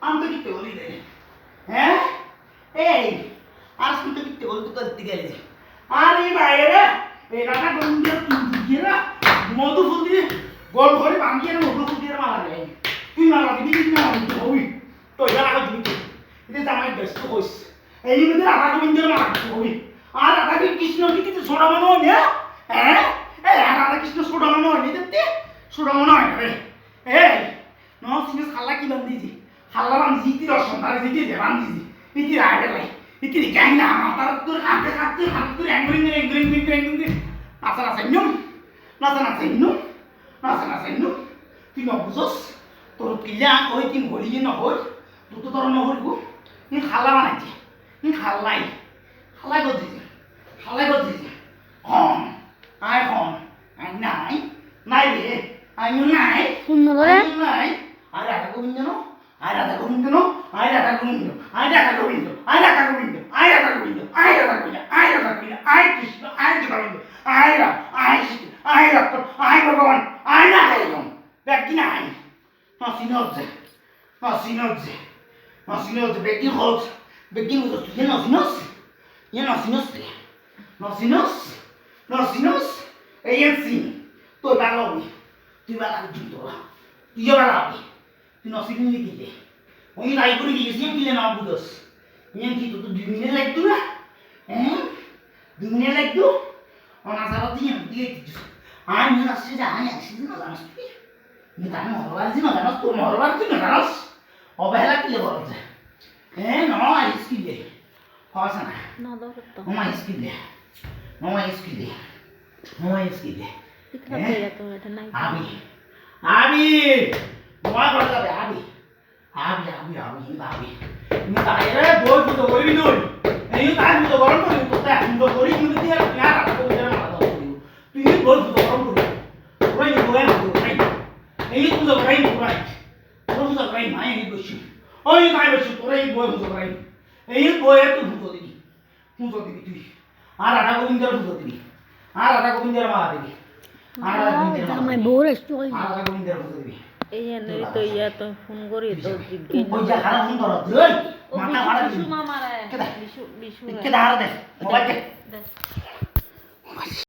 আমি তো কিনতে বলি রে হ্যাঁ এই আর শুনতে কিনতে বলি তো করতে গেলে আর এই বাইরে এই রাখা গন্ধে দিয়ে না মধু ফুল দিয়ে গোল করে ভাঙিয়ে মধু ফুল দিয়ে মারা যায় তুই মারা দিবি কি না হবি তো এটা রাখা দিবি এটা জামাই ব্যস্ত হইস এই মধ্যে রাখা গোবিন্দের মারা হবি আর রাধা কৃষ্ণ কি কিছু ছোড়া মনে হয় না হ্যাঁ এই রাধা কৃষ্ণ ছোড়া মনে হয় না দেখতে ছোড়া মনে হয় না রে এই নয় সিনেস খাল্লা কি বান্ধিছি খাল্লা বান্ধিছি ইতি রসম তার ইতি দে বান্ধিছি ইতি রাইডে লাই ইতি গ্যাং না মাতার তোর কাঁদতে কাঁদতে কাঁদতে অ্যাঙ্গুরিং নাচা নাচা ইন্নুম নাচা নাচা ইন্নুম নাচা নাচা ইন্নুম তুই নবুঝস তোর কিলা ওই তিন গলি নহল দুটো তোর নহলগু নি খাল্লা বানাইছে নি খাল্লাই খাল্লাই করতেছে হন আই নাই রে আই নাই শুনলো রে নাই আর রাধা গোবিন্দ নো আই রাধা গোবিন্দ নো আই রাধা গোবিন্দ আই রাধা গোবিন্দ আই রাধা গোবিন্দ আই রাধা গোবিন্দ আই রাধা গোবিন্দ আই রাধা গোবিন্দ আই কৃষ্ণ আই গোবিন্দ আই রাম আই শ্রী আই রক্ত আই ভগবান আই নারায়ণ ব্যক্তি নাই নসিনজে ব্যক্তি হোক ব্যক্তি হোক তুই নসিনস এই এনসি তো বালাবি তুই বালাবি তুই বালাবি তুই নসিন লিখিলে ওই রাই করে গিয়েছি কিলে না বুঝস ইয়ে কি তো 2 মিনিট লাগতো না হ্যাঁ 2 মিনিট লাগতো অনা সারা দিন দিয়ে আই না আসছে যা আই আসছে না জানাস তুই নি তাই মরবার দিন জানাস তোর মরবার দিন জানাস অবহেলা কিলে বলছে হ্যাঁ না আইসকিলে হস না না দরকার মামা ইসকিলে মামা ইসকিলে ইতনা পেয়া তো এটা নাই আবি মামা করে যাবে আবি তুমি তাই রে বই তো বলবি নই এই তাই তো গরম করি তো তাই সুন্দর করি কিন্তু তুই আর রাখা করে মারা দাও তুই বই তো গরম করি পুরাই এই তো পুরাই নাই এই বসি ওই নাই বসি পুরাই বই তো পুরাই এই বই একটু ভুতো দিবি তুই আর রাধা গোবিন্দের ভুতো দিবি আর রাধা গোবিন্দের মারা দিবি আর রাধা গোবিন্দের আমার বউর স্টোরি আর রাধা গোবিন্দের ভুতো দিবি এই এনে তো ইয়া তো ফোন করি তো জিজ্ঞেস ওই যা খারাপ ফোন করো তুই ও মাথা মারা বিশু মামারে কেদা বিশু কেদা হারা দে মোবাইল দে দে